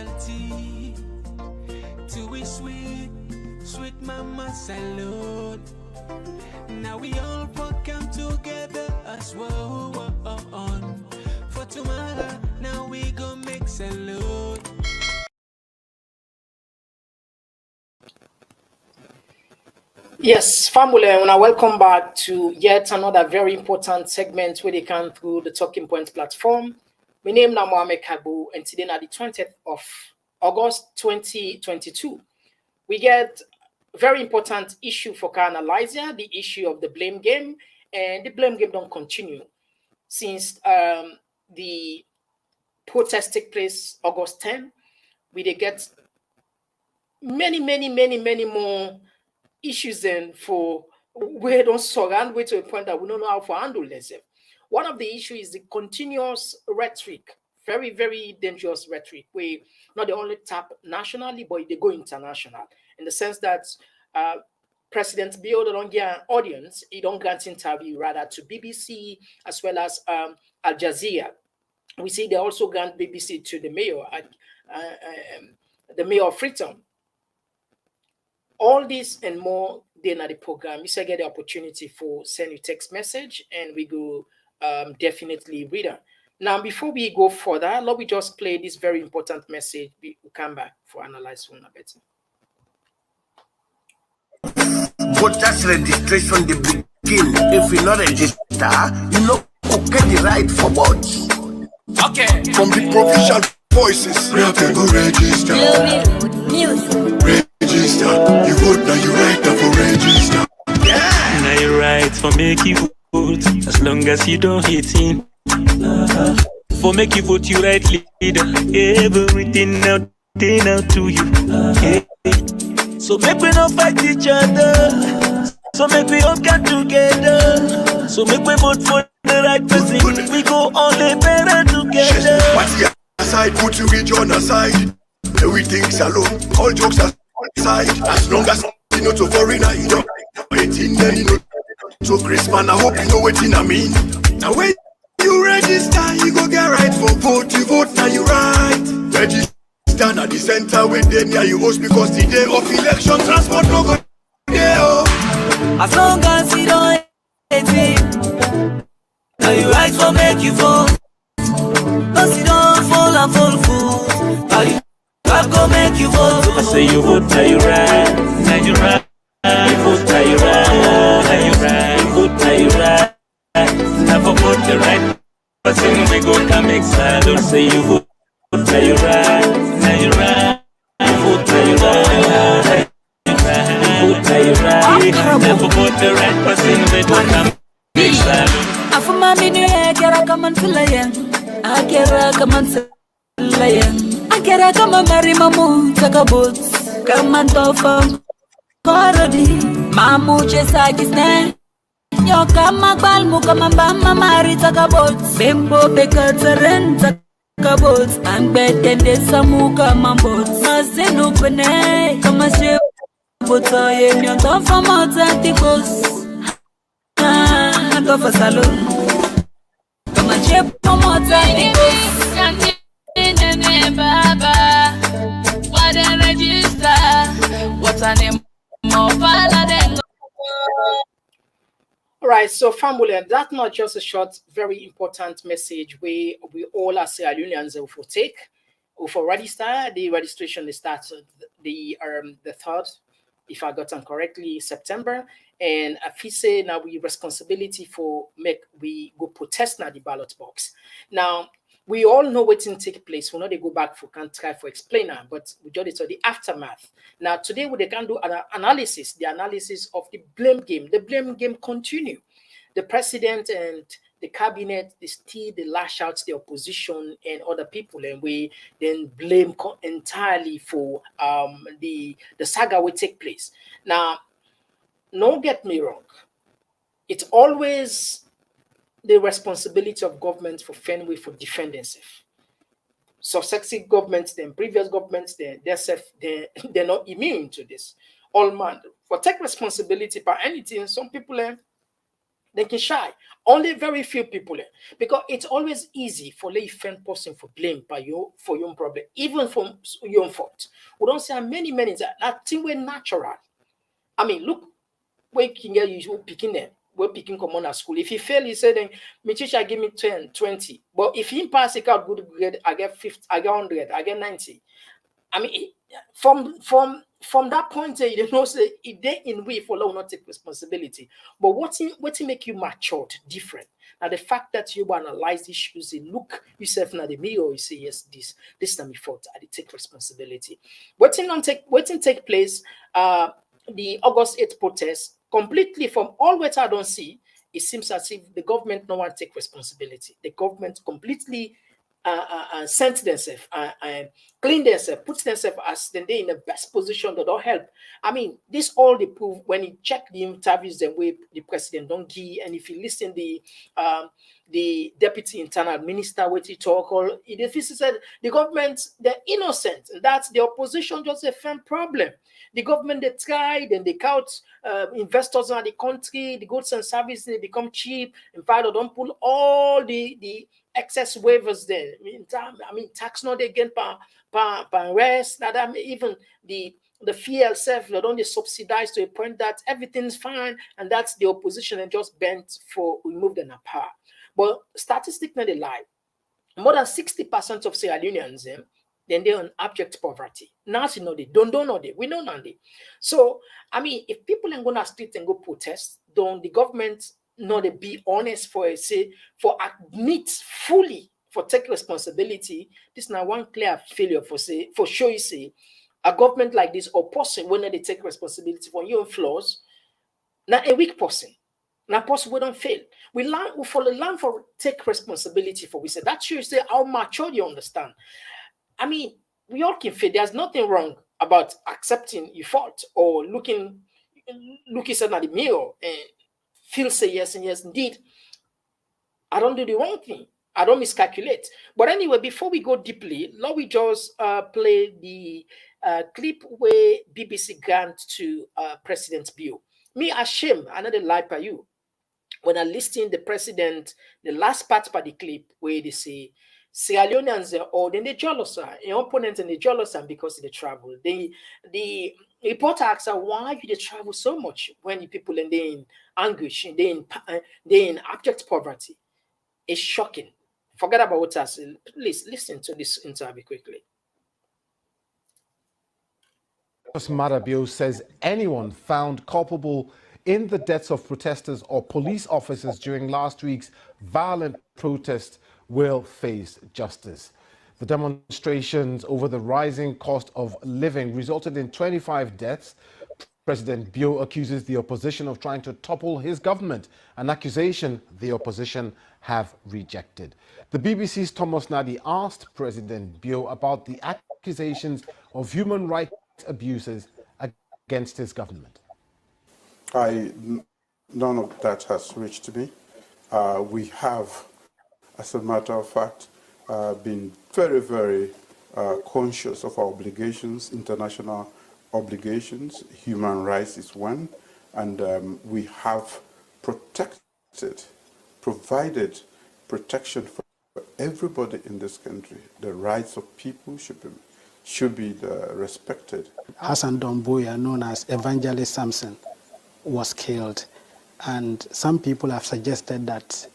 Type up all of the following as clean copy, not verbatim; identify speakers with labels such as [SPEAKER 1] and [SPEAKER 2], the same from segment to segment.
[SPEAKER 1] royalty. To we sweet, sweet mama salute. Now we all come together as one. For tomorrow, now we go make salute.
[SPEAKER 2] Yes, family, and welcome back to yet another very important segment where they come through the Talking Points platform. My name is Mohamed Kabu, and today, on the 20th of August 2022, we get a very important issue for analyzer, the issue of the blame game, and the blame game don't continue since the protest take place August 10. We they get many more issues then for we don't surround way to a point that we don't know how to handle this. One of the issues is the continuous rhetoric, very dangerous rhetoric. We not the only tap nationally, but they go international in the sense that President Bill don't get an audience, he don't grant interview rather to BBC as well as Al Jazeera. We see they also grant BBC to the mayor, the mayor of Freetown. All this and more then at the program. You say get the opportunity for send you text message and we go definitely read it. Now before we go further, let me just play this very important message. We will come back for analyze one a bit.
[SPEAKER 3] Voters registration the begin. If you not register, you know who get the right for votes.
[SPEAKER 1] Okay.
[SPEAKER 4] From the provincial voices, we have to go register. Register. You vote now, you right now for register.
[SPEAKER 1] Yeah.
[SPEAKER 5] Now you right for make you vote as long as you don't hate him. For make you vote you right leader. Everything now they now to you. So make we not fight each other. So make we all get together. So make we vote for the right person. We go all the better together.
[SPEAKER 4] What's the side? Put you with on aside. Everything's alone. All jokes are aside. As long as you know to foreigner, you know. 18 then you know. So Christmas, I hope you know what I mean. Now when you register, you go get right for vote. You vote now you right. Register at the center when they near you host because the day of election transport no go there.
[SPEAKER 6] As long as you don't hate it, now you right for make you vote. Cause you don't fall and fall food. Now you God go make you vote.
[SPEAKER 5] I say you vote now you right. Now you right. You vote now you right. Now you right. You vote now you right. Never vote the right person. We go come exile. Say you vote now you right. Now you right. You vote now you right. You vote now you right. Never vote the right person. We go come exile.
[SPEAKER 6] Afuma minu kera kaman filayan. Akera kaman filayan. Akera kaman marimamu takabut. Kaman tofa korodi. Mamu chesa kisne. Yo kama balmu kama bama mari takabut. Bembo bekateren takabut. Angbetende samu kama bot. Masenu pene kama she boto ye nyo tofa mota tikos. Tofa salon. Kama she mota tikos. Baba, what a register. What's her name?
[SPEAKER 2] All right, so family, and that's not just a short, very important message we all as Sierra Leoneans will take. For register, the registration starts the 3rd, if I got it correctly, September. And if we say now we responsibility for we go protest now the ballot box. Now we all know what can take place. We know they go back for can't try for explainer, but we just saw the aftermath. Now today we can do an analysis, the analysis of the blame game. The blame game continue. The president and the cabinet they still they lash out the opposition and other people, and we then blame entirely for the saga will take place. Now, don't get me wrong. It's always the responsibility of government for Fenway for defending itself. Successive governments, then previous governments, they're not immune to this. All man for take responsibility for anything. Some people They can shy. Only very few people, because it's always easy for a friend person for blame by you for your own problem, even from your own fault. We don't say many that thing we're natural. I mean, look, we can get you picking them. We're picking common at school. If he fail, he said, then my teacher give me 10, 20. But if he pass a good grade, I get 50, I get 100, I get 90. I mean, from that point, you know, say it they in we for not take responsibility. But what make you matured different? Now the fact that you analyze issues, you look yourself in the mirror, you say, yes, this is my fault. I did take responsibility. What take place? The August 8th protest completely from all what I don't see. It seems as if the government no one take responsibility. The government completely sent themselves, clean themselves, put themselves as then they in the best position that don't help. I mean, this all they prove when you check the interviews the way the president don't give, and if you listen the deputy internal minister what he talk, or if he said the government they're innocent, that's the opposition just a firm problem. The government they tried and they count investors in the country, the goods and services they become cheap. In fact, they don't pull all the excess waivers there. I mean, tax not again per rest. That I mean, even the fee itself, they don't subsidize to a point that everything's fine, and that's the opposition and just bent for remove them apart. But statistics not a lie. More than 60% of Sierra Leoneans, then they're in abject poverty. Now you know they don't know they. We know now they. So I mean, if people ain't gonna street and go protest, don't the government not be honest for say for admit fully for take responsibility? This now one clear failure for say for sure. You say a government like this or person when they take responsibility for your own flaws. Now a weak person. Now person we don't fail. We learn for take responsibility for we say that shows say how mature you understand. I mean, we all can fail. There's nothing wrong about accepting your fault or looking at the mirror and feel say yes and yes indeed. I don't do the wrong thing. I don't miscalculate. But anyway, before we go deeply, let me just play the clip where BBC grant to President Bill. Me ashamed, another lie by you. When I listen the president, the last part by the clip where they say Sierra Leoneans or then they jealous, your opponents and they jealous because they travel. The reporter asks her why do they travel so much when the people and they in anguish and they in abject poverty. It's shocking. Forget about what I said. Please listen to this interview quickly.
[SPEAKER 7] Madabio says anyone found culpable in the deaths of protesters or police officers during last week's violent protest will face justice. The demonstrations over the rising cost of living resulted in 25 deaths. President Bio accuses the opposition of trying to topple his government, an accusation the opposition have rejected. The BBC's Thomas Nadi asked President Bio about the accusations of human rights abuses against his government.
[SPEAKER 8] None of that has reached me. We have, as a matter of fact, been very, very conscious of our obligations, international obligations. Human rights is one, and we have provided protection for everybody in this country. The rights of people should be respected.
[SPEAKER 9] Hassan Domboya, known as Evangelist Samson, was killed, and some people have suggested that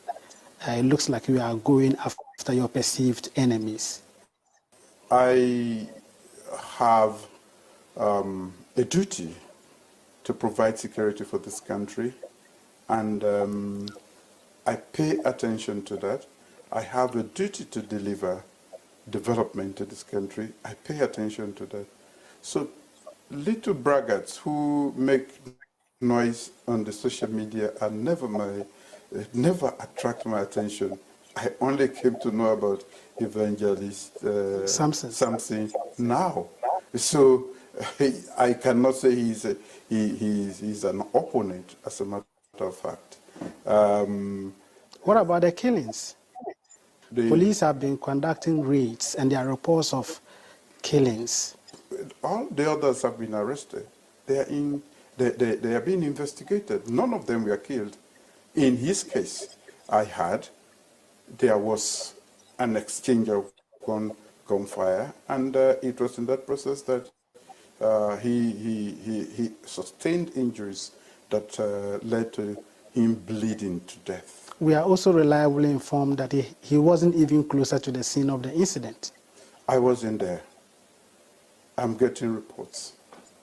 [SPEAKER 9] it looks like you are going after your perceived enemies.
[SPEAKER 8] I have a duty to provide security for this country, and I pay attention to that. I have a duty to deliver development to this country. I pay attention to that. So little braggarts who make noise on the social media are never attract my attention. I only came to know about Evangelist Samson now. So I cannot say he's an opponent, as a matter of fact.
[SPEAKER 9] What about the killings? Police have been conducting raids, and there are reports of killings.
[SPEAKER 8] All the others have been arrested. They are being investigated. None of them were killed. In his case, there was an exchange of gunfire, and it was in that process that he sustained injuries that led to him bleeding to death.
[SPEAKER 9] We are also reliably informed that he wasn't even closer to the scene of the incident.
[SPEAKER 8] I wasn't there. I'm getting reports,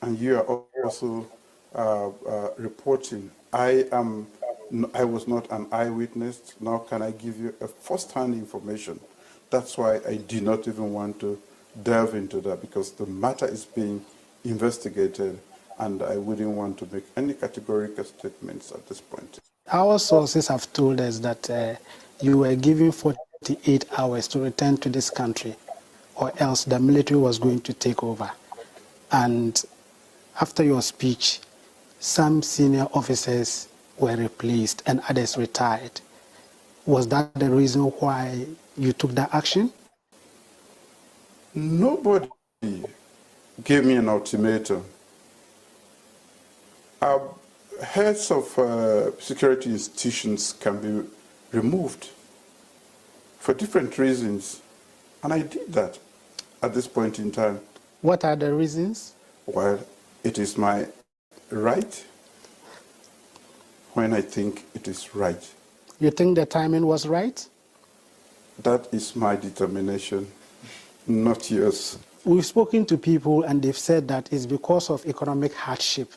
[SPEAKER 8] and you are also reporting. I was not an eyewitness. Now can I give you a first-hand information? That's why I do not even want to delve into that, because the matter is being investigated, and I wouldn't want to make any categorical statements at this point.
[SPEAKER 9] Our sources have told us that you were given 48 hours to return to this country, or else the military was going to take over. And after your speech, some senior officers were replaced and others retired. Was that the reason why you took that action?
[SPEAKER 8] Nobody gave me an ultimatum. Heads of security institutions can be removed for different reasons, and I did that at this point in time.
[SPEAKER 9] What are the reasons?
[SPEAKER 8] Well, it is my right when I think it is right.
[SPEAKER 9] You think the timing was right?
[SPEAKER 8] That is my determination, not yours.
[SPEAKER 9] We've spoken to people and they've said that it's because of economic hardship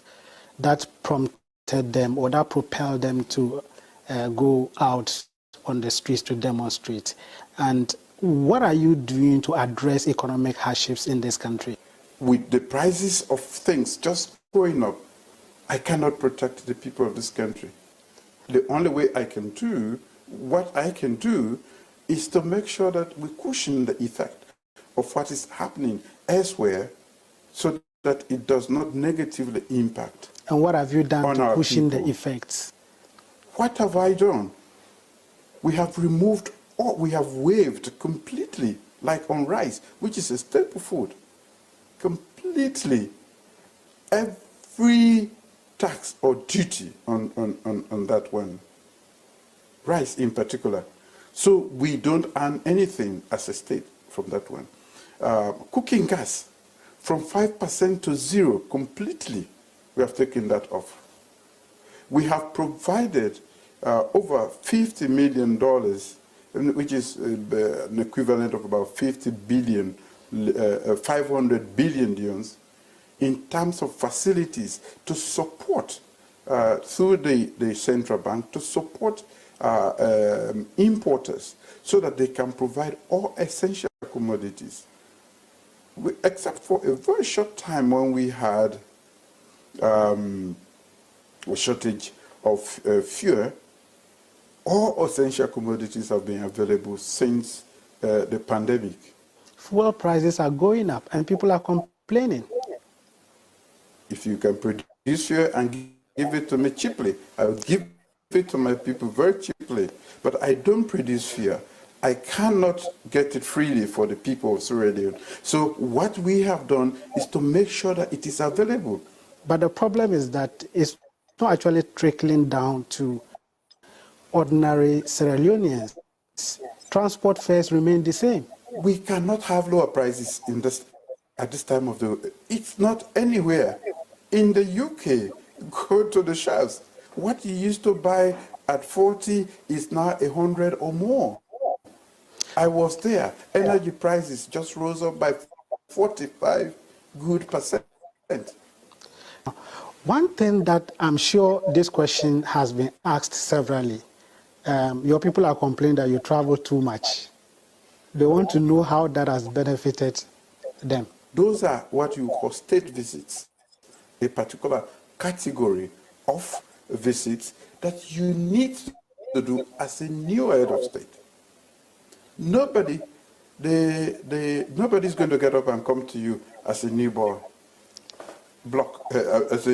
[SPEAKER 9] that prompted them or that propelled them to go out on the streets to demonstrate. And what are you doing to address economic hardships in this country?
[SPEAKER 8] With the prices of things just going up, I cannot protect the people of this country. The only way I can do, what I can do, is to make sure that we cushion the effect of what is happening elsewhere so that it does not negatively impact.
[SPEAKER 9] And what have you done to cushion the effects?
[SPEAKER 8] What have I done? We have removed, or we have waived completely, like on rice, which is a staple food, completely every tax or duty on that one, rice in particular. So we don't earn anything as a state from that one. Cooking gas, from 5% to 0 completely, we have taken that off. We have provided over $50 million, which is an equivalent of about 50 billion, 500 billion yuans, in terms of facilities to support, through the central bank, to support importers so that they can provide all essential commodities. Except for a very short time when we had a shortage of fuel, all essential commodities have been available since the pandemic.
[SPEAKER 9] Fuel prices are going up and people are complaining.
[SPEAKER 8] If you can produce fuel and give it to me cheaply, I will give it to my people very cheaply. But I don't produce fuel. I cannot get it freely for the people of Sierra Leone. So what we have done is to make sure that it is available.
[SPEAKER 9] But the problem is that it's not actually trickling down to ordinary Sierra Leoneans. Transport fares remain the same.
[SPEAKER 8] We cannot have lower prices at this time of the... It's not anywhere. In the UK, go to the shops. What you used to buy at 40 is now 100 or more. I was there. Energy prices just rose up by 45 good percent.
[SPEAKER 9] One thing that I'm sure this question has been asked severally, your people are complaining that you travel too much. They want to know how that has benefited them.
[SPEAKER 8] Those are what you call state visits, a particular category of visits that you need to do as a new head of state. Nobody's going to get up and come to you as a new boy, as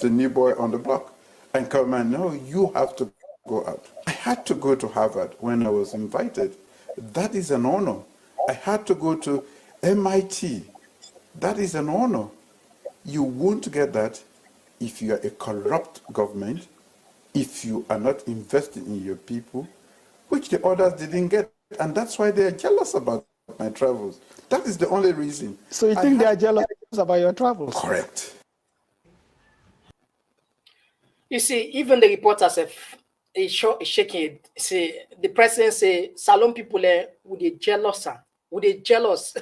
[SPEAKER 8] a new boy on the block, and come and no, you have to go out. I had to go to Harvard when I was invited. That is an honor. I had to go to MIT. That is an honor. You won't get that if you are a corrupt government if you are not investing in your people, which the others didn't get. And that's why they are jealous about my travels. That is the only reason.
[SPEAKER 9] So you think they are jealous about your travels?
[SPEAKER 8] Correct.
[SPEAKER 2] You see, even the reporters have shaking it. Say the president say Salon people would they jealous, would they jealous.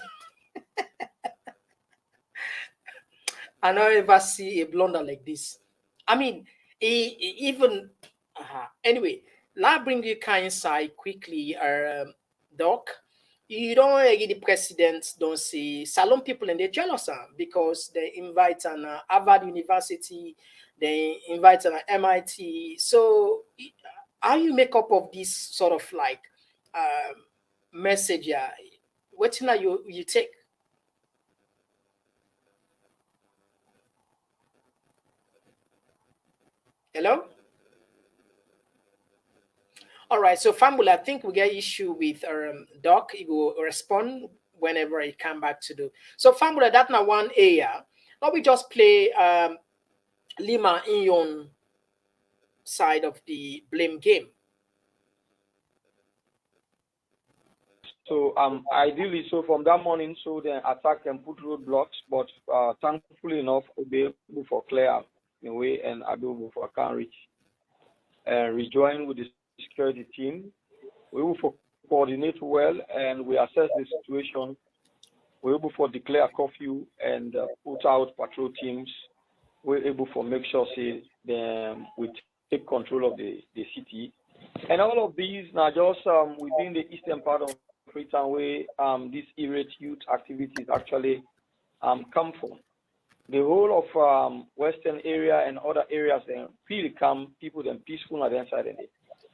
[SPEAKER 2] I never ever see a blunder like this. I mean, even anyway. Let's bring you kind inside quickly, Doc. You don't really the president don't see Salon people and they're jealous because they invite an Harvard University, they invite an MIT. So how you make up of this sort of like message? Yeah, what you take? Hello. All right, so Famula, I think we get issue with Doc. He will respond whenever he come back to do. So Famula, that now one area. Now we just play Lima in your side of the blame game.
[SPEAKER 10] So ideally, so from that morning, so they attack and put roadblocks, but thankfully enough, we'll be able for clear the way and able for can reach and rejoin with the security team. We will for coordinate well and we assess the situation. We're able for declare a curfew and put out patrol teams. We're able for make sure say we take control of the city. And all of these now just within the eastern part of Freetown where these irate youth activities actually come from. The whole of western area and other areas then really come people then peaceful at the inside of it.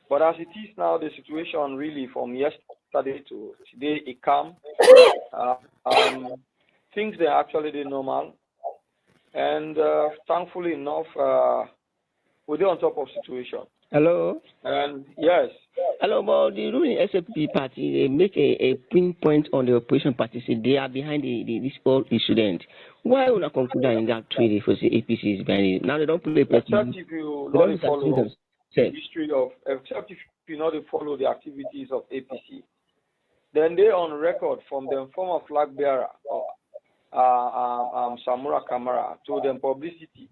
[SPEAKER 10] But as it is now, the situation really from yesterday to today, it calm. Things they actually did normal, and thankfully enough, we're on top of situation.
[SPEAKER 11] Hello.
[SPEAKER 10] And yes.
[SPEAKER 11] Hello, but the ruling SLP party they make a pinpoint on the opposition party. Say they are behind this all student. Why would I conclude in that trade for the APC is behind it? Now they don't play.
[SPEAKER 10] Except if you not follow the history of, except if you not follow the activities of APC, then they on record from the former flag bearer, Samura Kamara, to the publicity.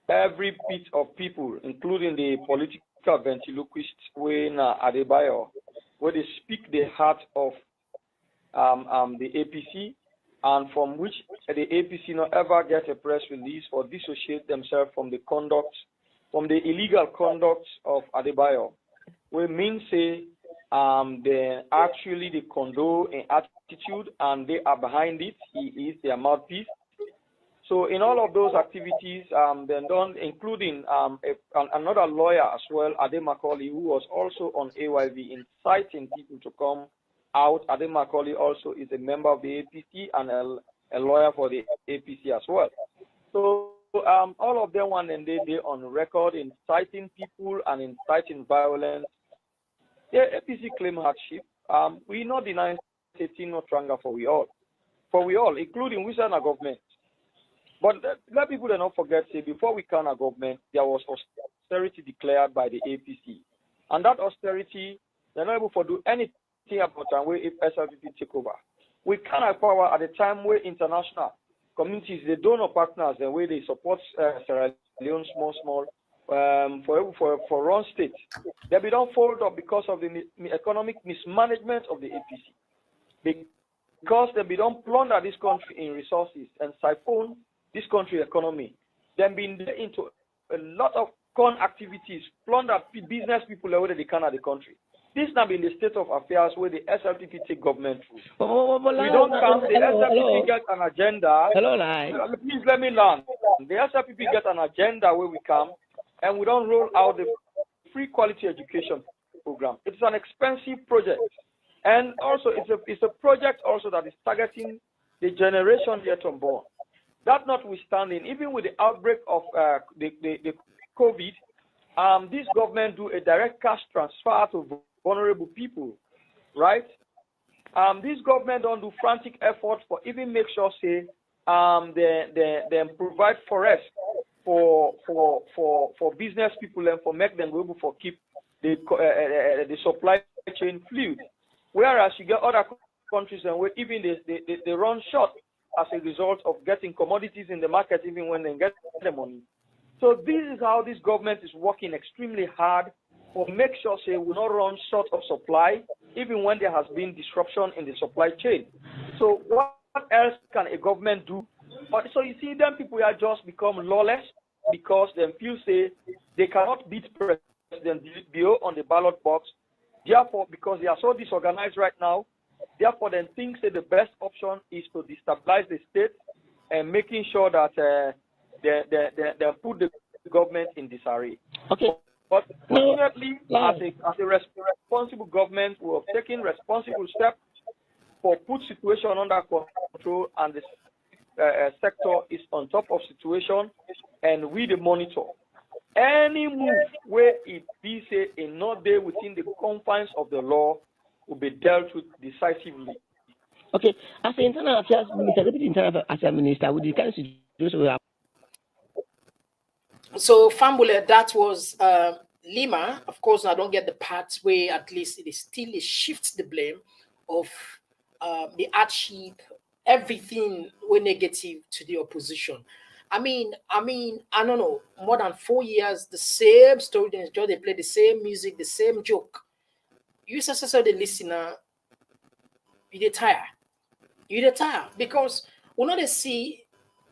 [SPEAKER 10] Every bit of people, including the political ventriloquists, when Adebayo, where they speak the heart of the APC, and from which the APC not ever get a press release or dissociate themselves from the conduct, from the illegal conduct of Adebayo. We mean say they actually they condone an attitude and they are behind it. He is their mouthpiece. So in all of those activities, then done, including another lawyer as well, Ade Macaulay, who was also on AYV inciting people to come out. Ade Macaulay also is a member of the APC and a lawyer for the APC as well. So all of them one and they on record inciting people and inciting violence. The APC claim hardship. We not deny stating no tranga for we all, including we are government. But let people not forget, say, before we can a government, there was austerity declared by the APC. And that austerity, they're not able to do anything about time where if SLP take over. We can have power at the time where international communities, the donor partners, the way they support Sierra Leone small, for run state, they be don't fold up because of the economic mismanagement of the APC. Because they be don't plunder this country in resources and siphon this country economy, then been into a lot of con activities, plunder business people away they can at the country. This now been the state of affairs where the SLPP take government through. We don't count the SLPP get an agenda. Please let me learn. The SLPP get an agenda where we come and we don't roll out the free quality education program. It's an expensive project. And also it's a project also that is targeting the generation yet unborn. That notwithstanding, even with the outbreak of the COVID, this government do a direct cash transfer to vulnerable people, right? This government don't do frantic efforts for even make sure say they provide forest for business people and for make them able for keep the supply chain fluid. Whereas you get other countries and where even they run short as a result of getting commodities in the market even when they get the money. So this is how this government is working extremely hard to make sure they will not run short of supply even when there has been disruption in the supply chain. So what else can a government do? So you see, them people are just become lawless because they feel say they cannot beat President Bio on the ballot box. Therefore, because they are so disorganized right now, therefore, then think that the best option is to destabilize the state and making sure that they put the government in disarray.
[SPEAKER 11] Okay.
[SPEAKER 10] But fortunately, as a responsible government, we have taken responsible steps for put situation under control, and the sector is on top of situation, and we the monitor. Any move where it be say a not there within the confines of the law will be dealt with decisively.
[SPEAKER 11] Okay, as an internal affairs minister, deputy internal affairs minister, would you kind of those who are?
[SPEAKER 2] So, Fambule, that was Lima. Of course, I don't get the part where at least it is still it shifts the blame of the hardship, everything were negative to the opposition. I mean, I don't know, more than 4 years, the same story, they play the same music, the same joke. You just the listener, you tire. You tire because we not see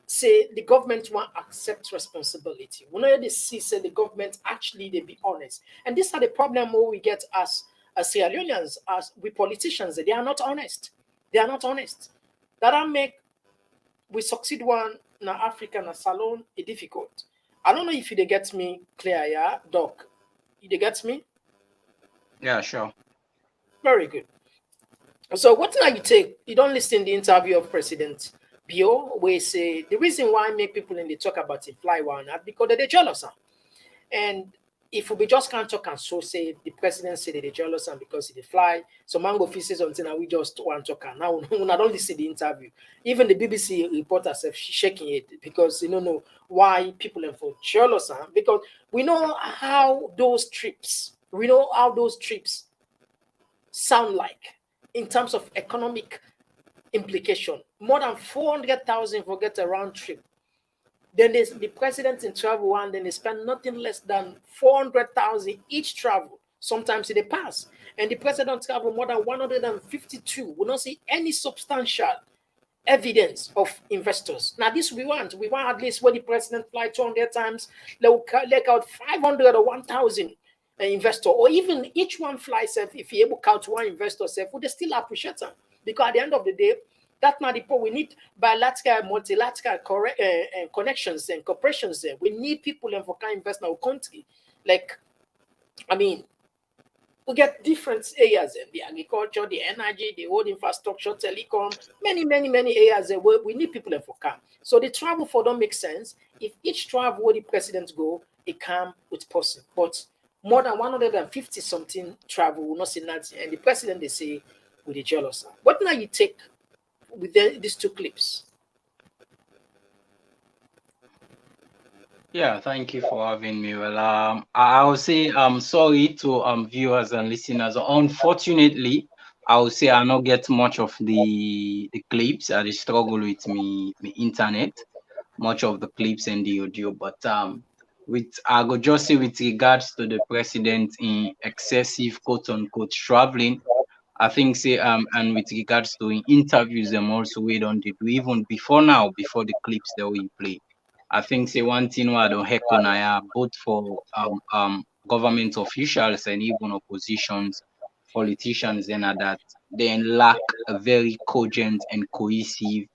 [SPEAKER 2] say the government won't accept responsibility. We not see say the government actually they be honest. And this are the problem where we get as Sierra Leoneans, as we politicians, they are not honest. They are not honest. That make we succeed one in Africa in a salon is difficult. I don't know if you get me clear, yeah, Doc. You get me?
[SPEAKER 12] Yeah, sure.
[SPEAKER 2] Very good. So what now you take? You don't listen to the interview of President Bio, where say the reason why make people in the talk about it fly one not because they're jealous. And if we just can't talk and so say the president say they're jealous and because they fly, so mango faces until now we just want to talk and now I don't listen to the interview. Even the BBC reporter herself shaking it because they don't know why people are for jealous because we know how those trips sound like in terms of economic implication. More than 400,000 for get a round trip. Then there's the president in travel one, then they spend nothing less than 400,000 each travel. Sometimes they pass. And the president travel more than 152. We don't see any substantial evidence of investors. Now this we want at least when the president fly 200 times, they will collect out 500 or 1,000 investor, or even each one flies if you able to count one investor, would they still appreciate them? Because at the end of the day, that's not the point. We need bilateral, multilateral connections and corporations there. We need people and for kind invest in our country. Like, I mean, we get different areas in the agriculture, the energy, the old infrastructure, telecom, many areas where we need people and for come. So the travel for them makes sense. If each travel where the president go, it come with person. But more than 150 something travel will not see nothing. And the president they say with the jealous. What now you take with these two clips?
[SPEAKER 12] Yeah, thank you for having me. Well, I will say I'm sorry to viewers and listeners. Unfortunately, I will say I not get much of the clips. I struggle with me internet, much of the clips and the audio. But I go just say with regards to the president in excessive quote unquote traveling, I think say and with regards to interviews them also we don't do even before the clips that we play. I think say one thing why I don't heckle now both for government officials and even oppositions, politicians and that they lack a very cogent and cohesive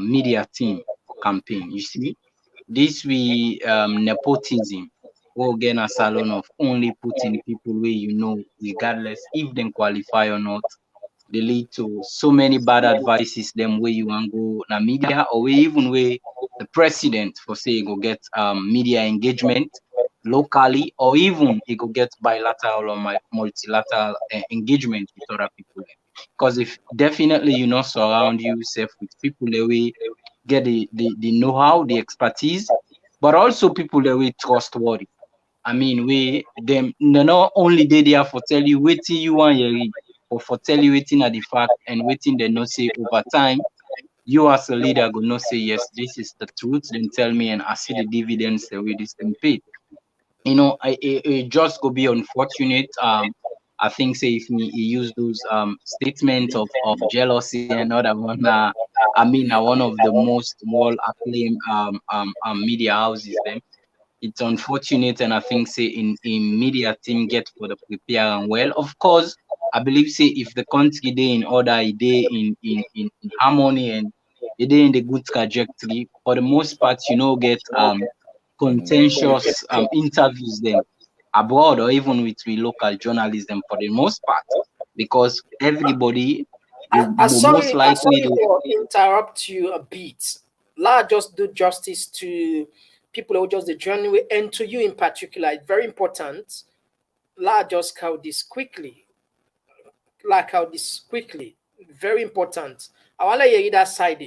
[SPEAKER 12] media team for campaign. You see, this we nepotism or again a salon of only putting people where regardless if they qualify or not. They lead to so many bad advices them where you want go na media or even where the president for say go get media engagement locally or even he go get bilateral or multilateral engagement with other people. Because if definitely you not surround yourself with people the way get the know-how, the expertise, but also people that we trustworthy. I mean, they're not only they there for tell you waiting you want to read, or for tell you waiting at the fact and waiting they not say over time. You as a leader go not say yes, this is the truth. Then tell me, and I see the dividends the way this thing paid. You know, it just go be unfortunate. I think say if he use those statements of jealousy and other one. I mean, one of the most well acclaimed media houses. Them. It's unfortunate, and I think say in media team get for the prepare and well. Of course, I believe say if the country day in order, day in harmony and it in the good trajectory. For the most part, get contentious interviews them abroad or even with local journalism for the most part, because everybody will most
[SPEAKER 2] I'm
[SPEAKER 12] likely
[SPEAKER 2] sorry to interrupt you a bit. Let's just do justice to people who just the journey and to you in particular. It's very important. Let's just count this quickly. Very important. I want to hear that side.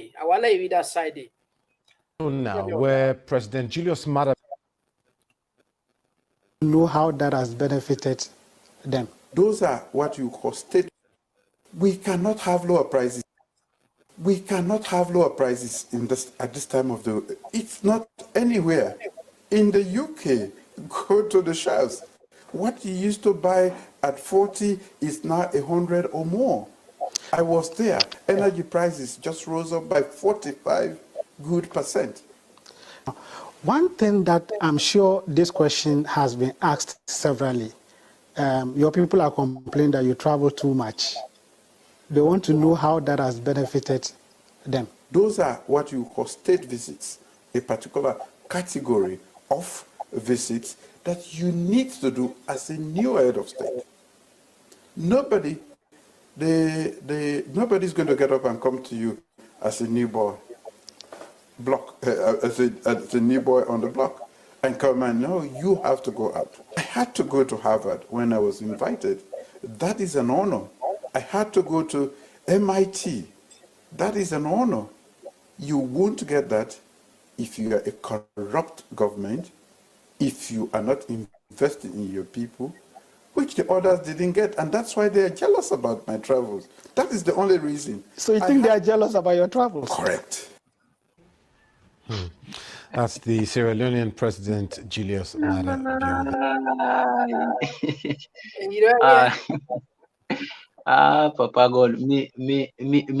[SPEAKER 7] Now, where President Julius Maada
[SPEAKER 9] know how that has benefited them.
[SPEAKER 8] Those are what you call state. We cannot have lower prices. We cannot have lower prices at this time of the. It's not anywhere. In the UK, go to the shelves. What you used to buy at 40 is now 100 or more. I was there. Energy prices just rose up by 45 good percent.
[SPEAKER 9] One thing that I'm sure this question has been asked severally. Your people are complaining that you travel too much. They want to know how that has benefited them.
[SPEAKER 8] Those are what you call state visits, a particular category of visits that you need to do as a new head of state. Nobody's going to get up and come to you as a new boy, as a new boy on the block, and come and no, you have to go out. I had to go to Harvard when I was invited. That is an honor. I had to go to MIT. That is an honor. You won't get that if you are a corrupt government, if you are not investing in your people, which the others didn't get. And that's why they are jealous about my travels. That is the only reason.
[SPEAKER 9] So you think they are jealous about your travels?
[SPEAKER 8] Correct.
[SPEAKER 7] That's the Sierra Leonean President Julius Maada.
[SPEAKER 12] Papa God, me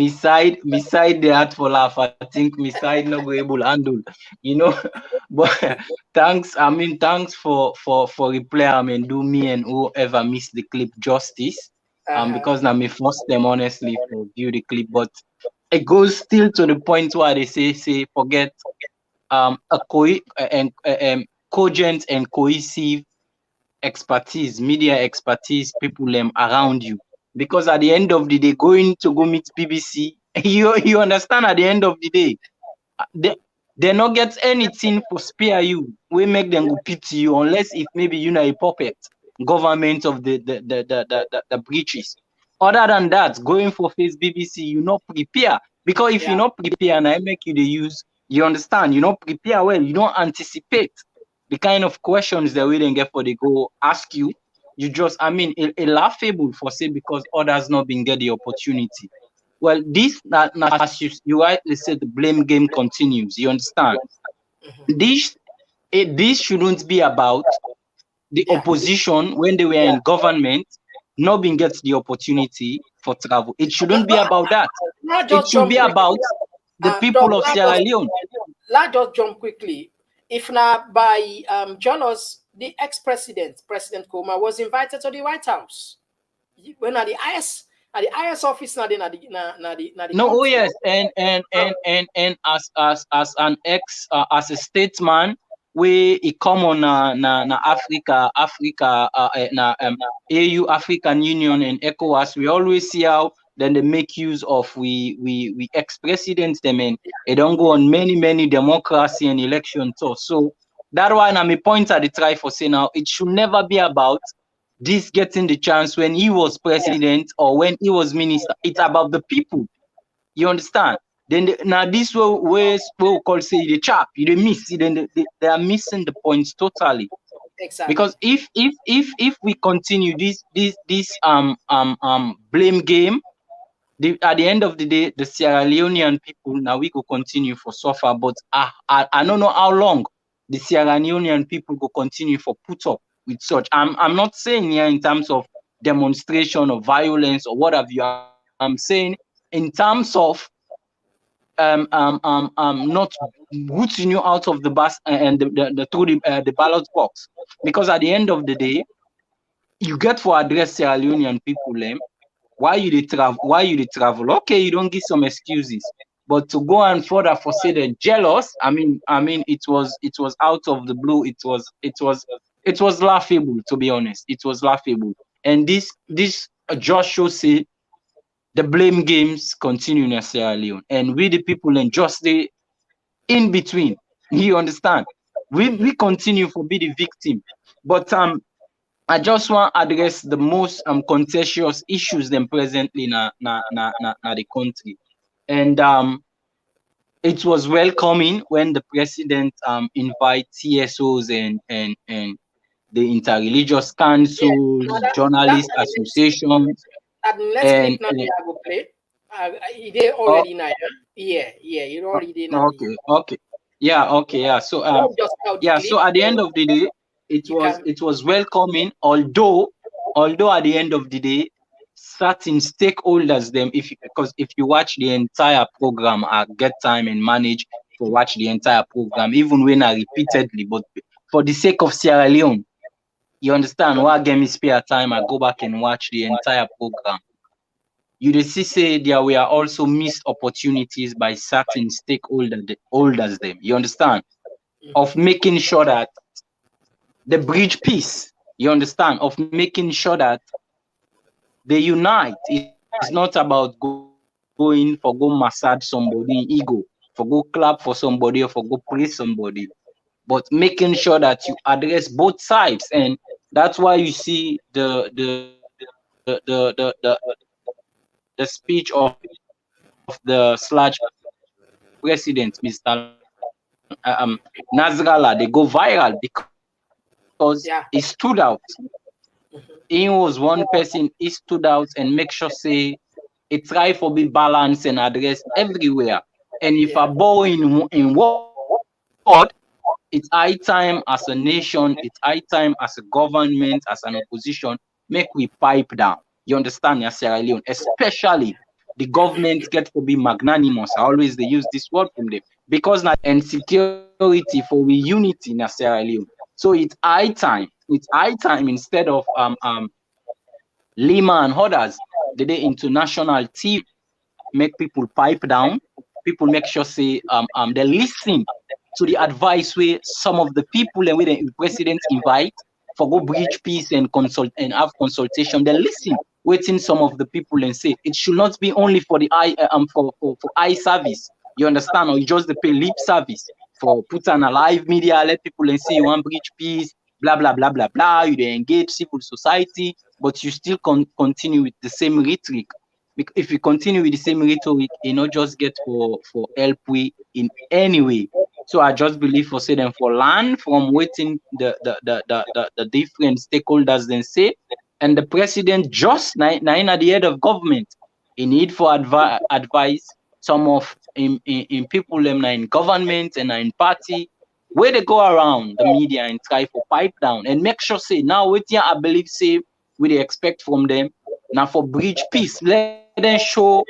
[SPEAKER 12] side the heart for laugh. I think me side not go able to handle, But thanks for reply. Do me and whoever missed the clip justice. Because now me force them honestly for view the clip, but it goes still to the point where they say forget a cogent and cohesive expertise, media expertise, people around you. Because at the end of the day, going to go meet BBC, you understand at the end of the day, they not get anything for spare you. We make them go pity you unless if maybe you know a puppet government of the breaches. Other than that, going for face BBC, you not prepare. Because if you not prepare and I make you the use, you understand, you not prepare well, you don't anticipate the kind of questions that we didn't get for they go ask you. You just, a laughable for say because others not been get the opportunity. Well, this as you rightly said, the blame game continues. You understand? This shouldn't be about the opposition when they were in government not being get the opportunity for travel. It shouldn't be about that. It should be about the people of Sierra Leone.
[SPEAKER 2] Let's just jump quickly. If not by jealous, the ex-president, President Komon, was invited to the White House. When at the IS office, not the
[SPEAKER 12] no, oh yes, and as an ex as a statesman, we come on Africa, AU, African Union, and ECOWAS. We always see how then they make use of we ex-presidents them and they don't go on many democracy and election tours. So that one I'm a point at the try for say now it should never be about this getting the chance when he was president or when he was minister. It's about the people. You understand? Then now this way we call say the chap, they miss, then they are missing the points totally.
[SPEAKER 2] Exactly.
[SPEAKER 12] Because if we continue this blame game, at the end of the day, the Sierra Leonean people now we go continue for suffer. But I don't know how long the Sierra Leonean people go continue for put up with such. I'm not saying here in terms of demonstration or violence or what have you. I'm saying in terms of not rooting you out of the bus and the through the ballot box, because at the end of the day, you get for address Sierra Leonean people why you dey travel. Okay, you don't give some excuses, but to go and further for say they're jealous, I mean it was out of the blue. It was laughable, to be honest. It was laughable. And this just shows say the blame games continue in Sierra Leone, and we the people and just stay in between. You understand? We continue for be the victim. But I just want to address the most contentious issues them presently na the country. And it was welcoming when the president invite TSOs and the interreligious councils, journalist associations.
[SPEAKER 2] That next clip now I will play. They already now. Yeah, you already know.
[SPEAKER 12] Okay. Yeah. So so at the end of the day, it was welcoming, although at the end of the day, certain stakeholders because if you watch the entire program, I get time and manage to watch the entire program, even when I repeatedly, but for the sake of Sierra Leone, you understand why I get me spare time, I go back and watch the entire program. You see say there were also missed opportunities by certain stakeholders them, you understand, of making sure that the bridge peace, you understand, of making sure that they unite. It's not about going for go massage somebody ego, for go clap for somebody or for go praise somebody, but making sure that you address both sides. And that's why you see the speech of the president, Mr. Nasrallah, they go viral because he stood out. He was one person, he stood out and make sure say it try for be balanced and address everywhere. And if I bow in word, it's high time as a nation, it's high time as a government, as an opposition, make we pipe down. You understand, Sierra Leone? Especially the government get to be magnanimous. I always they use this word from them. Because now and security for we unity in Sierra Leone. So it's high time. It's high time instead of Lima and others, the international TV make people pipe down. People make sure say they listen to the advice where some of the people and where the president invite for go bridge peace and consult and have consultation. They listen, waiting some of the people and say it should not be only for the for eye service. You understand, or you just the pay lip service for put on a live media, let people and say you want bridge peace, blah blah blah blah blah. You engage civil society, but you still continue with the same rhetoric. If you continue with the same rhetoric, you not just get for help we in any way. So I just believe for say them for land from waiting the different stakeholders then say, and the president just nine at the head of government, he need for advice some of in people them in government and in party where they go around the media and try for pipe down and make sure say now waiting I believe say we they expect from them now for bridge peace. Let them show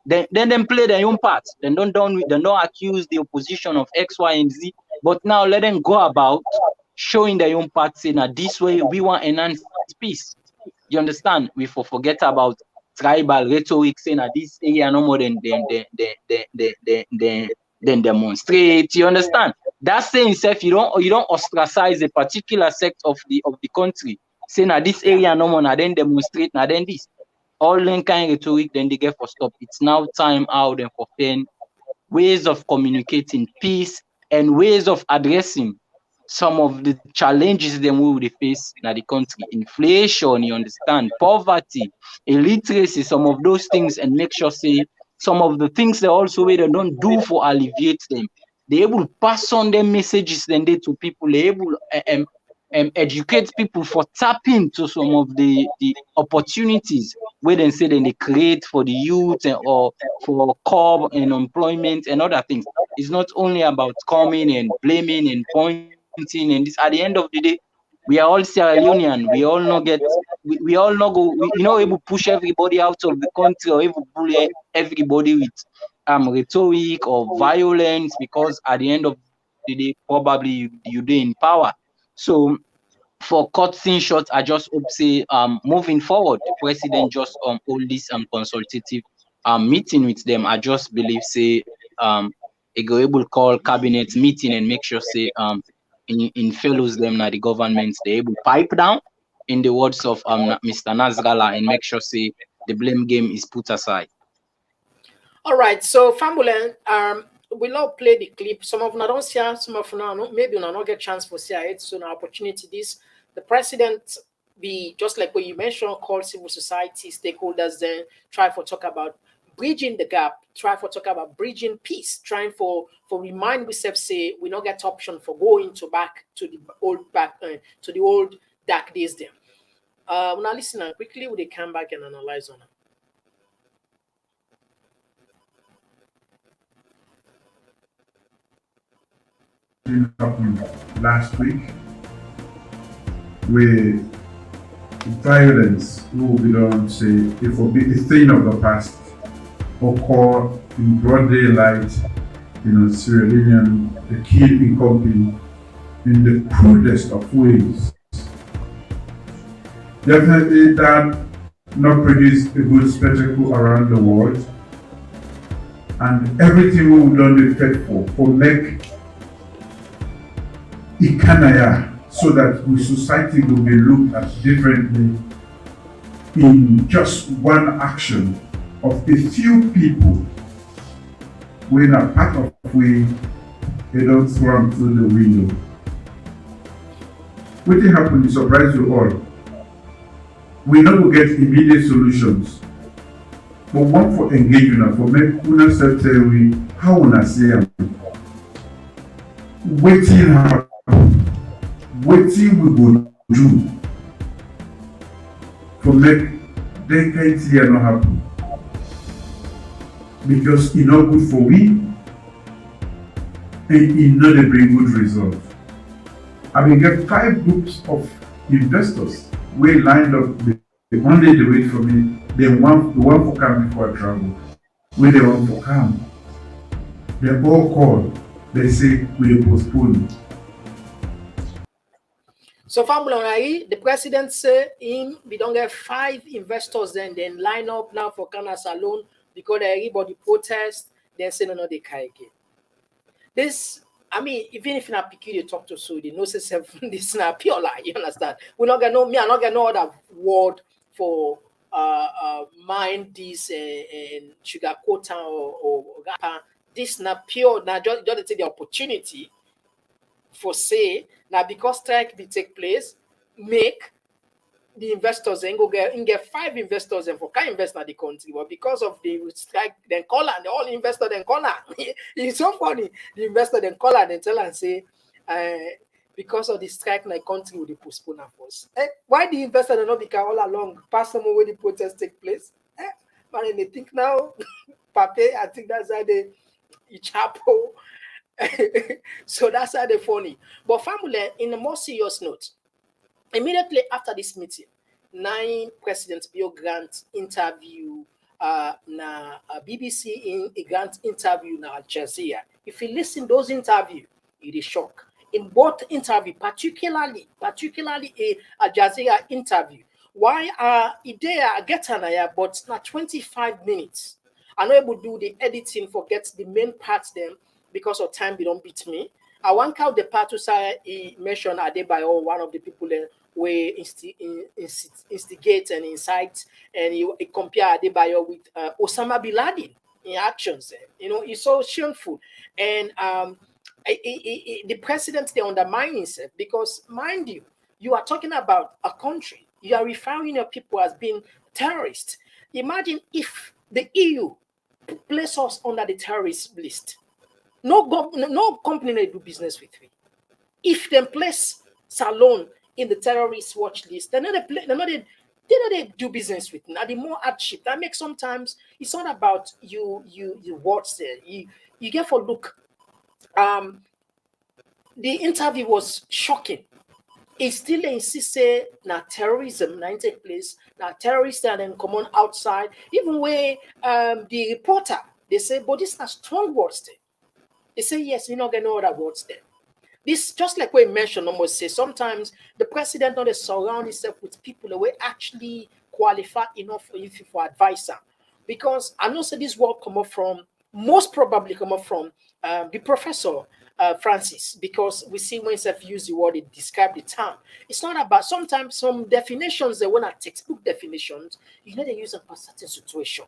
[SPEAKER 12] then play their own part. Then don't accuse the opposition of X, Y, and Z. But now let them go about showing their own part, saying that this way we want enhanced peace. You understand? We forget about tribal rhetoric, saying that this area no more than demonstrate. You understand? That's saying self you don't ostracize a particular sect of the country, saying that this area no more then demonstrate, now then this. All them kind of rhetoric, then they get for stop. It's now time out and for fan ways of communicating peace and ways of addressing some of the challenges them we will face in the country. Inflation, you understand, poverty, illiteracy, some of those things, and make sure say some of the things they also way they don't do for alleviate them. They able to pass on their messages then they to people. They able educate people for tapping to some of the opportunities where they say then they create for the youth or for curb and employment and other things. It's not only about coming and blaming and pointing and this. At the end of the day, we are all Sierra Leonean. We all know we all know you know able to push everybody out of the country or able to bully everybody with rhetoric or violence, because at the end of the day, probably you do in power. So for cutting short, I just hope say moving forward, the president just hold this consultative meeting with them. I just believe say a go able call cabinet meeting and make sure say in fellows them now the government they able pipe down, in the words of Mr. Nazgala, and make sure say the blame game is put aside.
[SPEAKER 2] All right, so Fambulen, we'll all play the clip. Some of them don't see it, some of them maybe not get chance for see it. So, an opportunity this the president be just like what you mentioned, call civil society stakeholders, then try for talk about bridging the gap, try for talk about bridging peace, trying for remind ourselves say we not get option for going to back to the old dark days there. Now listen quickly, we come back and analyze on it.
[SPEAKER 13] Happened last week with violence will be done, say, it will be a thing of the past, occur in broad daylight, Sierra Leonean, the kid in company, in the crudest of ways. Definitely that not produce a good spectacle around the world, and everything we done the faithful for make Ikanaya, so that the society will be looked at differently in just one action of a few people when a part of we they don't throw them through the window. What will happen is surprise you all. We not will get immediate solutions, but one for engagement, for make una tell we how una say waiting happen. Wetin we go do for make that kind thing not happen, because it's not good for we and it not dey bring good results. I mean, get 5 groups of investors we lined up. The only they wait for me, they want the one for come before I travel. When they want for come, they all call. They say we dey postpone.
[SPEAKER 2] So Famulonai, the president say we don't get 5 investors then line up now for Kana Salon because everybody protest, then say no they carry again. This, I mean, even if not peculiar talk to Saudi, no say this is not pure lie, you understand? We not get I not get no other word for mind this and sugar quota or this not pure, now just take the opportunity for say now because strike will take place, make the investors then go get 5 investors and for can invest in the country, but because of the strike, then call and all investor then call it's so funny. The investor then call and tell and say, because of the strike in the country will postpone us. Why the investor then not become all along past some where the protest take place? But they think now, Pape, I think that's how they chapo. So that's how they funny. But family, in a more serious note, immediately after this meeting, 9 presidents Bill Grant interview na BBC in a Grant interview na Al Jazeera. If you listen those interview, it is shock. In both interview, particularly a Al Jazeera interview, why idea get anaya, but not 25 minutes. I'm not able to do the editing, forget the main parts them. Because of time, they don't beat me. I want out the part to say he mentioned Adebayo, one of the people where instigate and incite, and he compare Adebayo with Osama bin Laden in actions. It's so shameful. And the president they undermine himself because, mind you, you are talking about a country. You are referring your people as being terrorists. Imagine if the EU place us under the terrorist list. No company they do business with me. If they place Salon in the terrorist watch list, they do business with. Now the more hardship that makes sometimes it's not about you watch there. You get for look. The interview was shocking. It still insists say now terrorism now take place. Now terrorists and then come on outside. Even where the reporter they say, but this is strong words there. They say yes, you're not gonna know other words there. This just like we mentioned, almost say sometimes the president not surround himself with people who actually qualify enough for you for advisor. Because I know so this word come up from most probably come up from the professor Francis, because we see when himself use the word it describe the term. It's not about sometimes some definitions they want textbook definitions, you know they use them for certain situation.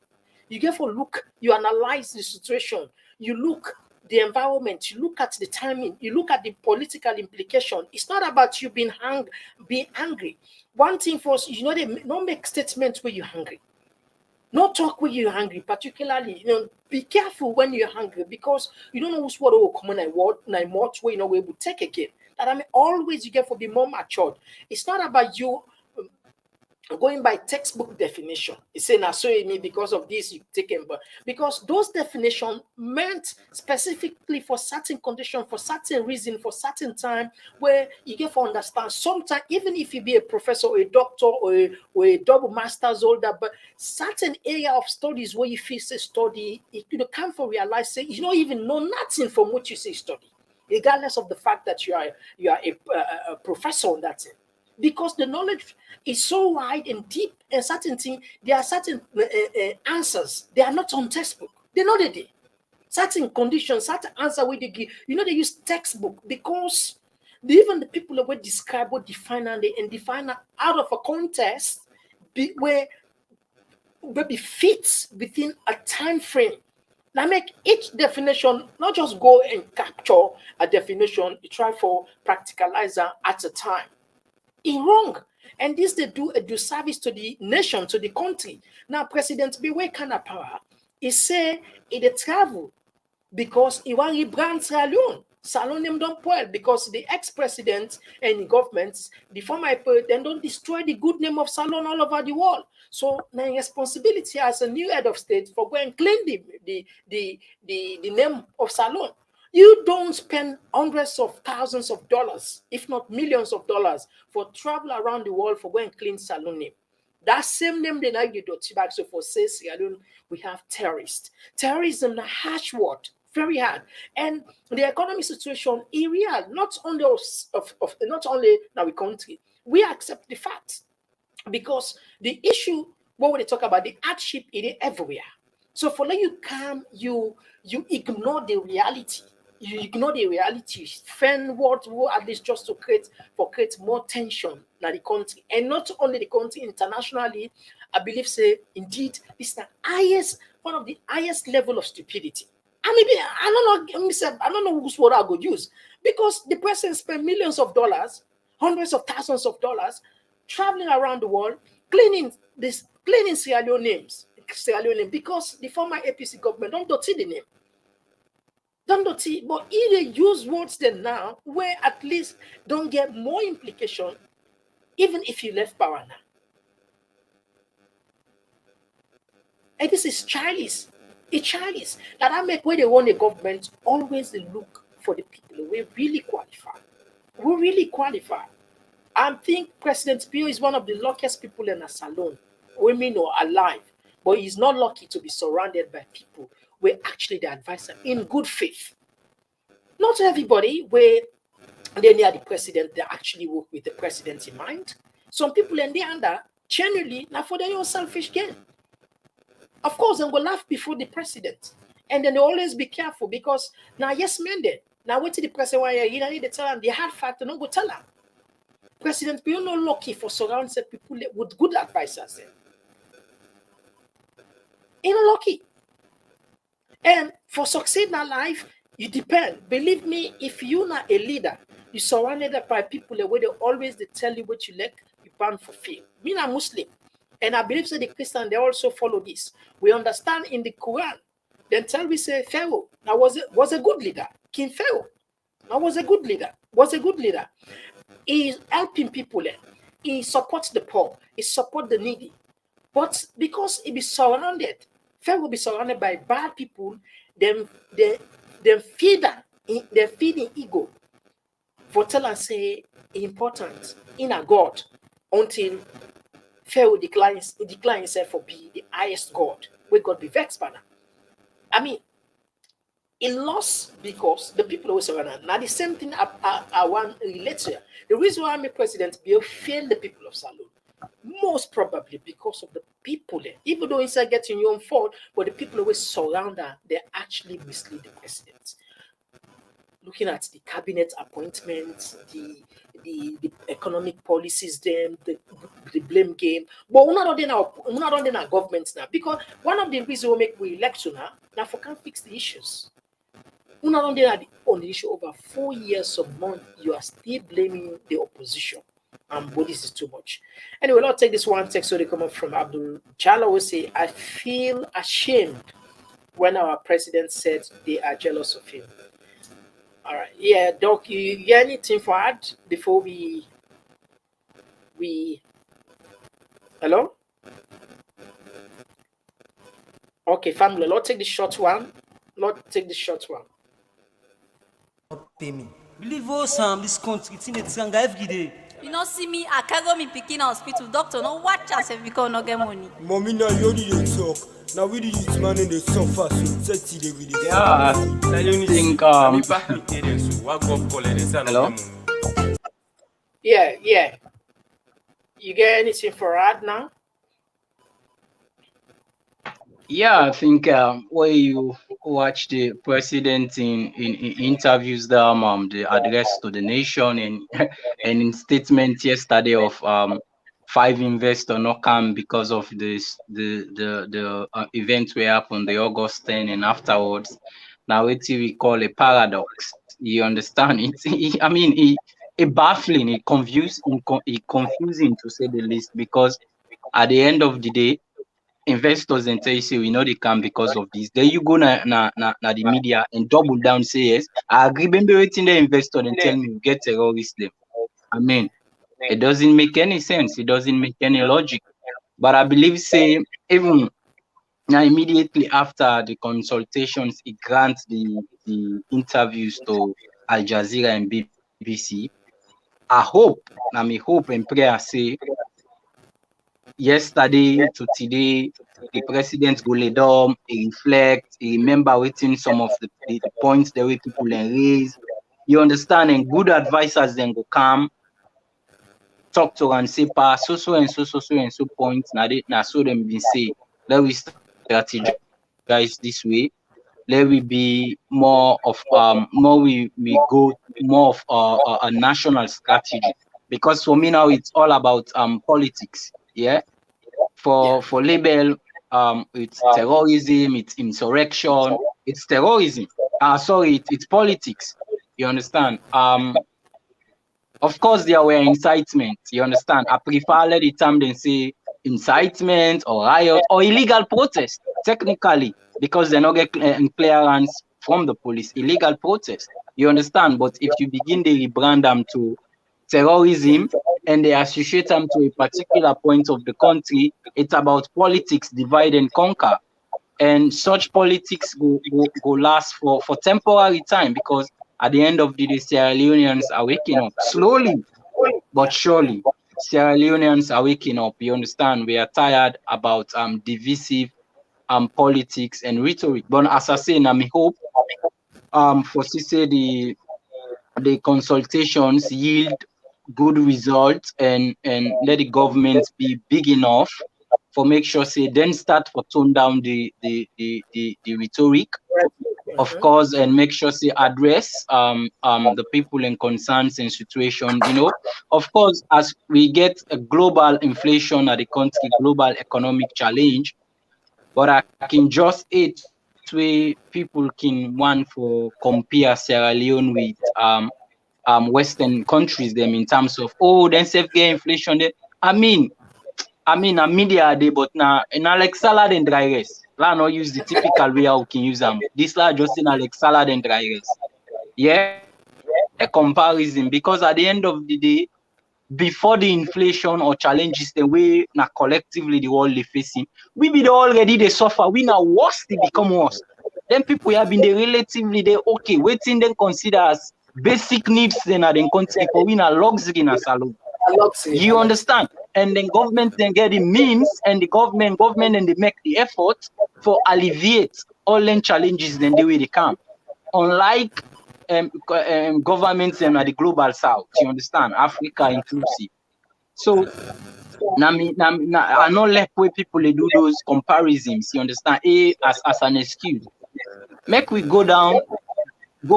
[SPEAKER 2] You get for look, you analyze the situation, you look the environment, you look at the timing, you look at the political implication. It's not about you being angry. One thing for us, you know, they don't make statements where you're hungry. Not talk when you're hungry, particularly, you know, be careful when you're hungry because you don't know who's what will come on and what way, you know, we will take again. That I mean, always you get for be more matured. It's not about you going by textbook definition. It's saying I saw me because of this, you take him, but because those definitions meant specifically for certain condition, for certain reason, for certain time, where you get to understand. Sometimes, even if you be a professor or a doctor or a double master's holder, but certain area of studies where you feel say study, you come for realize say you don't even know nothing from what you say study, regardless of the fact that you are a professor on that thing. Because the knowledge is so wide and deep, and certain things, there are certain answers. They are not on textbook. They know that certain conditions, certain answer where they give. You know they use textbook because even the people that would describe what define and define out of a context where be fits within a time frame. Now make each definition not just go and capture a definition. You try for practicalizer at a time. It's wrong. And this they do a disservice to the nation, to the country. Now, President Biwe kind of power, he say it travel because he want to rebrand Sierra Leone. Salon them don't spoil because the ex-president and the governments, the former people, then don't destroy the good name of Salon all over the world. So my responsibility as a new head of state for going and clean the name of Salon. You don't spend hundreds of thousands of dollars, if not millions of dollars, for travel around the world for going and clean Salon name. That same name they like the dirty bag. So for say Sierra Leone, we have terrorists. Terrorism, a harsh word, very hard. And the economic situation is real, not only not only in our country. We accept the fact because the issue, what we talk about, the hardship is everywhere. So for let you come, you ignore the reality. You ignore the reality, spend what at least just to create more tension in the country, and not only the country, internationally. I believe, say indeed, this is the highest, one of the highest level of stupidity. And maybe I don't know whose word I could use because the president spent millions of dollars, hundreds of thousands of dollars, traveling around the world, cleaning Sierra Leone names, because the former APC government don't dirty the name. But either use words then now where at least don't get more implication, even if you left power now. And this is childish. It's childish. That I make where they want the government always look for the people who really qualify. Who really qualify. I think President Pio is one of the luckiest people in a salon, women or alive, but he's not lucky to be surrounded by people where actually the advisor in good faith. Not everybody where they're near the president, they actually work with the president in mind. Some people in the under generally now for their own selfish gain. Of course, they will laugh before the president. And then they always be careful because now yes, men then. Now wait till the president when you need to tell them the hard fact, don't go tell them. President Pio not lucky for surrounding people with good advisors. You're not lucky. And for succeed in life, you depend. Believe me, if you're not a leader, you're surrounded by people where they always tell you what you like, you bound for fail. Me, I'm Muslim. And I believe that the Christians, they also follow this. We understand in the Quran, Then tell me say Pharaoh now was a good leader. King Pharaoh now was a good leader. Was a good leader. He's helping people. He supports the poor. He supports the needy. But because he be surrounded, Pharaoh will be surrounded by bad people. Them feeding ego. For tell and say important in a God until Pharaoh declines himself for be the highest God. Where God be vexed by now. I mean, he lost because the people always surrounded. Now the same thing I want to relate here. The reason why I'm a president will fail the people of Salon. Most probably because of the people there. Even though inside getting your own fault, but the people always surround her, they actually mislead the president. Looking at the cabinet appointments, the economic policies, them the blame game. But we're not on our government now because one of the reasons we make election now for can't fix the issues. We're not on the issue over 4 years of month. You are still blaming the opposition. But this is too much. Anyway, let's take this one text. So they come up from Abdul Jala will say, I feel ashamed when our president said they are jealous of him. All right. Yeah, Doc, you got anything for add before we hello? Okay, family, let's take the short one.
[SPEAKER 14] Pay me. Believe us, this country, it's every day.
[SPEAKER 15] You know, see me, I can't go me picking hospital. Doctor, no watch us if we can't not get money.
[SPEAKER 14] Mommy, now you didn't talk. Now we did it, man, in the suffer, so 30 days with it.
[SPEAKER 12] Yeah, I think, hello?
[SPEAKER 2] Yeah. You get anything for add now?
[SPEAKER 12] Yeah, I think when you watch the president in interviews, the address to the nation, and and in statement yesterday of 5 investors not come because of this the event we happened the August 10 and afterwards. Now it's we call a paradox. You understand? It baffling, it confusing to say the least, because at the end of the day, investors and tell you say we know they come because of this. Then you go na the media and double down, say yes, I agree. Remember waiting the investor and tell me we get terrorists them. I mean, it doesn't make any sense. It doesn't make any logic. But I believe say even now immediately after the consultations, it grants the interviews to Al Jazeera and BBC. I hope and prayer say yesterday to today, the president go lay down, he reflect, he remember waiting some of the points the way people raise. You understand? And good advisors then go come, talk to and say, pass so and so points. Now so them been say, let we strategize this way. Let we be more of we go more of a national strategy. Because for me now it's all about politics. Yeah. For label, it's terrorism, it's insurrection, it's terrorism. It's politics. You understand? Of course there were incitement. You understand? I prefer let the time they say incitement or riot or illegal protest, technically, because they not get clearance from the police. Illegal protest. You understand? But if you begin to rebrand them to terrorism and they associate them to a particular point of the country, it's about politics, divide and conquer. And such politics go last for temporary time, because at the end of the day, Sierra Leoneans are waking up slowly but surely. Sierra Leoneans are waking up. You understand? We are tired about divisive politics and rhetoric. But as I say, I hope for say the consultations yield good results and let the government be big enough for make sure say then start for tone down the rhetoric, of course, and make sure say address the people in concerns and situation. You know, of course, as we get a global inflation at the country, global economic challenge, but I can just it way people can want for compare Sierra Leone with Western countries them in terms of then self get inflation there. I mean a media day, but now like salad and dry rice. La not use the typical way how we can use them. This la just in like salad and dry rice. Yeah, a comparison, because at the end of the day, before the inflation or challenges the way now collectively the world is facing, we be already they suffer. We now worse, they become worse. Then people have been the relatively they okay, waiting then consider as basic needs then at the country for we now luxury in a salon. You understand? And then government then get the means, and the government and they make the effort for alleviate all the challenges then the way they come. Unlike governments and at the global south, you understand? Africa inclusive. So I not let where people they do those comparisons, you understand? As an excuse. Make we go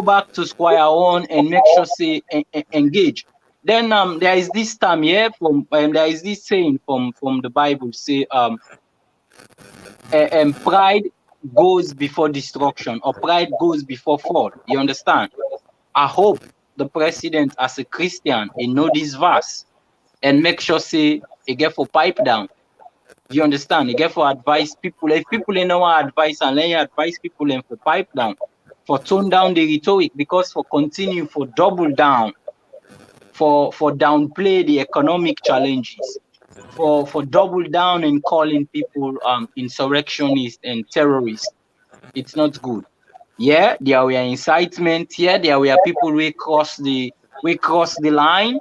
[SPEAKER 12] back to square one and make sure say engage. Then there is this term here from there is this saying from the Bible say pride goes before destruction, or pride goes before fall. You understand? I hope the president as a Christian he know this verse and make sure say he get for pipe down. You understand? He get for advise people. If people know advice and then you advise people and for pipe down, for tone down the rhetoric, because for continue for double down. For downplay the economic challenges, for double down and calling people insurrectionists and terrorists. It's not good. Yeah, there were incitement. Yeah, there were people who cross the line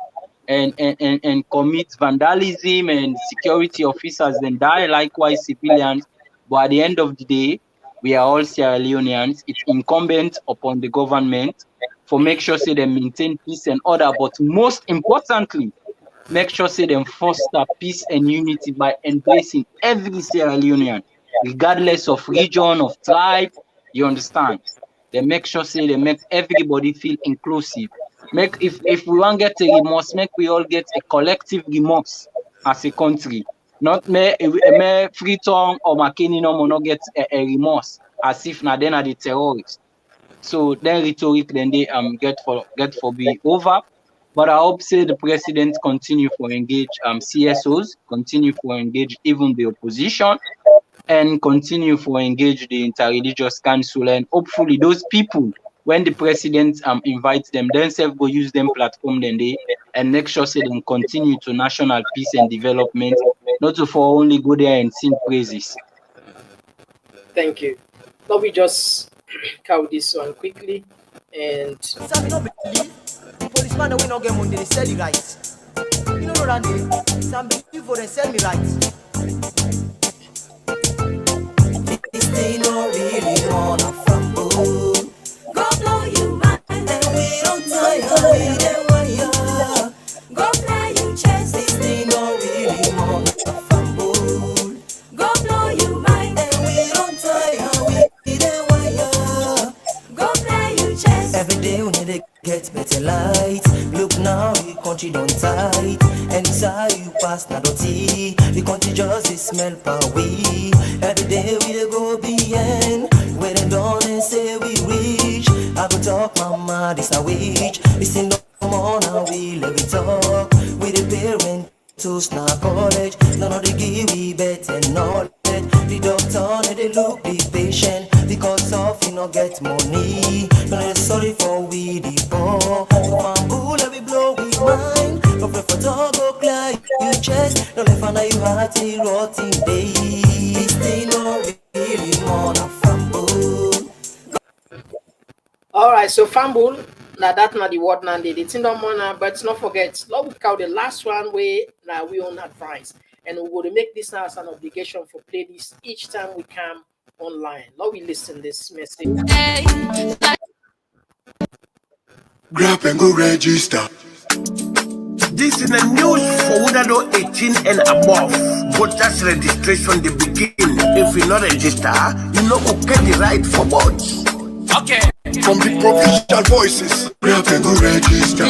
[SPEAKER 12] and commit vandalism, and security officers then die, likewise civilians. But at the end of the day, we are all Sierra Leoneans. It's incumbent upon the government for make sure say they maintain peace and order, but most importantly, make sure say they foster peace and unity by embracing every Sierra Leonean, regardless of region, of tribe. You understand? They make sure say they make everybody feel inclusive. Make if we want to get a remorse, make we all get a collective remorse as a country. Not me free tongue or McKinney no not get a remorse as if now then are the terrorists. So then rhetoric then they get for be over. But I hope say the president continue for engage CSOs, continue for engage even the opposition, and continue for engage the interreligious council, and hopefully those people when the president invites them, themselves go use them platform then they and make sure say them continue to national peace and development, not to for only go there and sing praises.
[SPEAKER 2] Thank you. Now we just cover this one quickly and
[SPEAKER 16] policeman we not get money, they sell the rights. You know Randy, some people they sell me rights. They don't really wanna fumble. Go blow you mind and we don't tire, we don't wire. Go fly you chest, they don't really wanna fumble. Go blow you mind and we don't tire, we don't wire. Go fly you chest. Every day we need to get better light. Look now, the country don't tight. And inside you pass na dirty. The country just is smell power. Every day we dey go beyond. Where them done and say we reach. I go talk mama, this a witch. This ain't no more now, we let it talk. We the parent to snap college. None of the give we better knowledge. The doctor they look the patient. Because of you no get money. No they sorry for we the poor. From bull we blow we mind. No play for dog go clear you chest. No let find you hearty rotting day. They no really wanna fumble.
[SPEAKER 2] all right, so fumble. Now that's not the word now. They didn't know, but not forget. Now we count the last one way now we own advice. And we're going to make this now as an obligation for play this each time we come online. Now we listen this message.
[SPEAKER 4] Grab and go register.
[SPEAKER 3] This is the news for Udado 18 and above. Voters registration they begin. If you not register, you know who get the right for votes.
[SPEAKER 1] Okay.
[SPEAKER 4] From the provincial voices, grab and go register.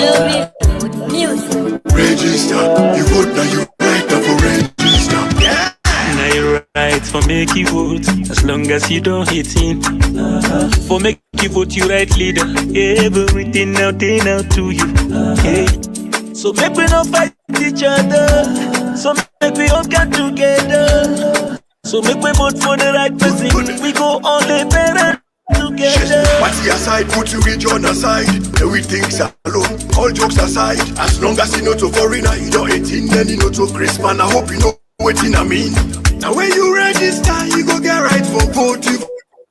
[SPEAKER 4] Register. You vote now, you right for register. Yeah.
[SPEAKER 5] Now you're right for make you vote, as long as you don't hit in. For make you vote, you right leader. Everything now they now to you. Okay. So make we not fight each other. So make we all get together. So make we vote for the right person. We go all the better together.
[SPEAKER 4] Party aside, put your region aside. Everything's alone, all jokes aside. As long as you know to foreigner, you know 18, then you know to Chris, man. I hope you know what I mean. Now when you register, you go get right for vote. You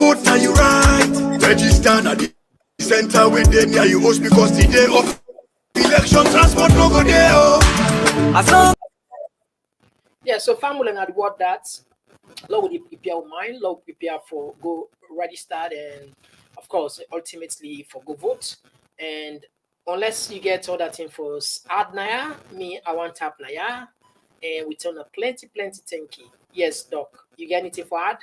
[SPEAKER 4] vote now you right. Register now the center with them, yeah you host because the day of election transport no go there. Oh.
[SPEAKER 2] Yeah, so family and I'd want that. Lord will prepare your mind, Lord will prepare for go register and of course ultimately for go vote. And unless you get all that info add naya, me I want tap naya and we turn a plenty thank you. Yes, Doc. You get anything for add?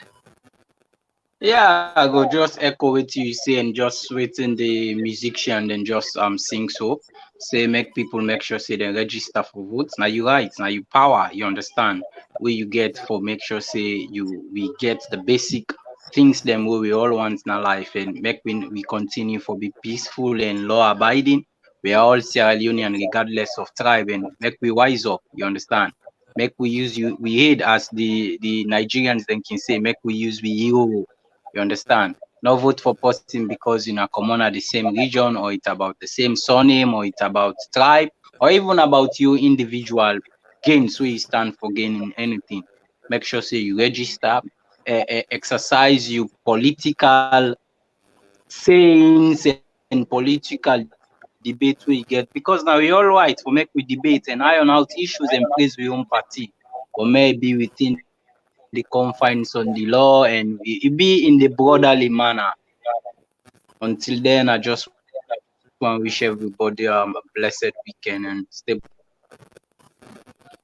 [SPEAKER 12] Yeah, I go just echo what you say and just waiting the musician and just sing so. Say make people make sure say they register for votes. Now you right, now you power, you understand where you get for make sure say we get the basic things them where we all want in our life and make we continue for be peaceful and law abiding. We are all Sierra Leonean regardless of tribe and make we wise up, you understand. Make we use we hate as the Nigerians then can say make we use we hero. You understand? Not vote for person because you know common at the same region or it's about the same surname or it's about tribe or even about you individual gains where you stand for gaining anything. Make sure say you register, exercise you political sayings and political debate we get because now we all right for make we debate and iron out issues and praise we own party or maybe within the confines on the law and it be in the brotherly manner. Until then, I just want to wish everybody a blessed weekend and stay.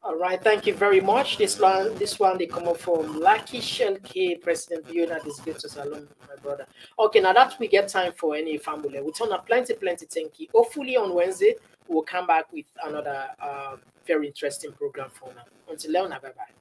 [SPEAKER 2] All right, thank you very much. This one they come up from Lucky Shell K, President Fiona. This good to salon, my brother. Okay, now that we get time for any family, we turn up plenty thank you. Hopefully on Wednesday we'll come back with another very interesting program for now. Until then, bye bye.